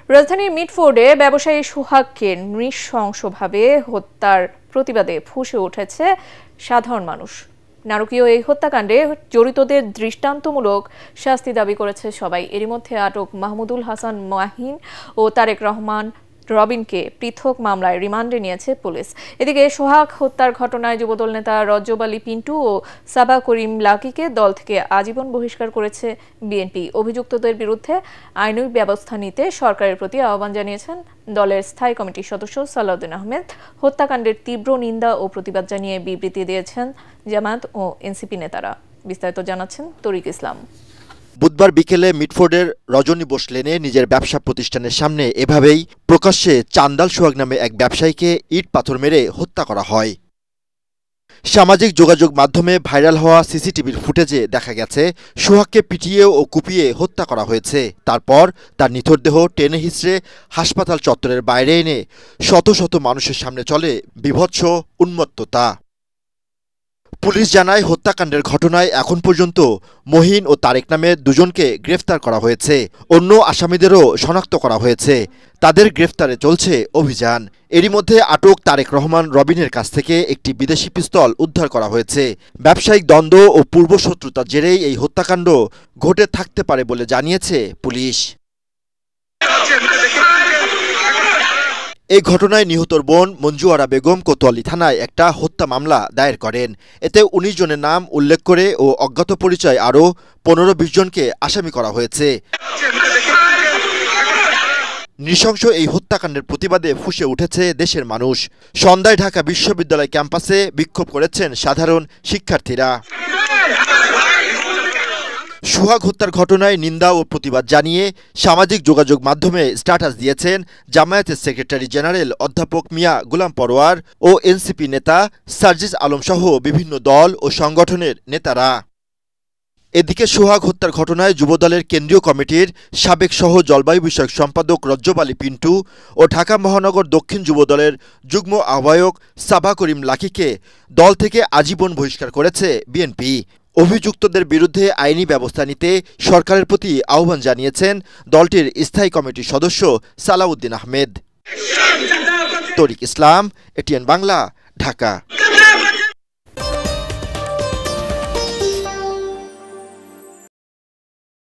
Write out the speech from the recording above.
রাজধানীর মিটফোর্ডে ব্যবসায়ী সোহাগকে নৃশংসভাবে হত্যার প্রতিবাদে ফুঁসে উঠেছে সাধারণ মানুষ। নারকীয় এই হত্যাকাণ্ডে জড়িতদের দৃষ্টান্তমূলক শাস্তি দাবি করেছে সবাই। এরই মধ্যে আটক মাহমুদুল হাসান মাহিন ও তারেক রহমান রবিনকে পৃথক মামলায় রিমান্ডে নিয়েছে পুলিশ। এদিকে সোহাগ হত্যার ঘটনায় যুবদল নেতা রজ্জব আলী পিন্টু ও সাবা করিম লাকিকে দল থেকে আজীবন বহিষ্কার করেছে বিএনপি। অভিযুক্তদের বিরুদ্ধে আইনি ব্যবস্থা নিতে সরকারের প্রতি আহ্বান জানিয়েছেন দলের স্থায়ী কমিটির সদস্য সালাউদ্দিন আহমেদ। হত্যাকাণ্ডের তীব্র নিন্দা ও প্রতিবাদ জানিয়ে বিবৃতি দিয়েছেন জামায়াত ও এনসিপি নেতারা। বিস্তারিত জানাচ্ছেন তরিক ইসলাম। বুধবার বিকেলে মিটফোর্ডের রজনী বোস লেনে নিজের ব্যবসা প্রতিষ্ঠানের সামনে এভাবেই প্রকাশ্যে চান্দাল সোহাগ নামে এক ব্যবসায়ীকে ইট পাথর মেরে হত্যা করা হয়। সামাজিক যোগাযোগ মাধ্যমে ভাইরাল হওয়া সিসিটিভির ফুটেজে দেখা গেছে সোহাগকে পিটিয়ে ও কুপিয়ে হত্যা করা হয়েছে। তারপর তার নিথর দেহ টেনে হিঁচড়ে হাসপাতাল চত্বরের বাইরে এনে শত শত মানুষের সামনে চলে বীভৎস উন্মত্ততা। পুলিশ জানায় হত্যাকাণ্ডের ঘটনায় এখন পর্যন্ত মহিন ও তারেক নামে দুজনকে গ্রেফতার করা হয়েছে। অন্য আসামিদেরও শনাক্ত করা হয়েছে। তাদের গ্রেফতারে চলছে অভিযান। এরই মধ্যে আটক তারেক রহমান রবিনের কাছ থেকে একটি বিদেশি পিস্তল উদ্ধার করা হয়েছে। ব্যবসায়িক দ্বন্দ্ব ও পূর্বশত্রুতার জেরেই এই হত্যাকাণ্ড ঘটে থাকতে পারে বলে জানিয়েছে পুলিশ। এই ঘটনায় নিহতর বোন মঞ্জুয়ারা বেগম কোতোয়ালি থানায় একটা হত্যা মামলা দায়ের করেন। এতে ১৯ জনের নাম উল্লেখ করে ও অজ্ঞাত পরিচয় আরও ১৫-২০ জনকে আসামি করা হয়েছে। নৃশংস এই হত্যাকাণ্ডের প্রতিবাদে ফুঁসে উঠেছে দেশের মানুষ। সন্ধ্যায় ঢাকা বিশ্ববিদ্যালয় ক্যাম্পাসে বিক্ষোভ করেছেন সাধারণ শিক্ষার্থীরা। সোহাগ হত্যার ঘটনায় নিন্দা ও প্রতিবাদ জানিয়ে সামাজিক যোগাযোগ মাধ্যমে স্ট্যাটাস দিয়েছেন জামায়াতের সেক্রেটারি জেনারেল অধ্যাপক মিয়া গোলাম পরোয়ার ও এনসিপি নেতা সার্জিস আলম সহ বিভিন্ন দল ও সংগঠনের নেতারা। এদিকে সোহাগ হত্যার ঘটনায় যুবদলের কেন্দ্রীয় কমিটির সাবেক সহ জলবায়ু বিষয়ক সম্পাদক রজ্জব আলী পিন্টু ও ঢাকা মহানগর দক্ষিণ যুবদলের যুগ্ম আহ্বায়ক সাবা করিম লাকিকে দল থেকে আজীবন বহিষ্কার করেছে বিএনপি। অভিযুক্তদের বিরুদ্ধে আইনি ব্যবস্থা নিতে সরকারের প্রতি আহ্বান জানিয়েছেন দলটির স্থায়ী কমিটির সদস্য সালাউদ্দিন আহমেদ। তরিক ইসলাম, এটিএন বাংলা, ঢাকা।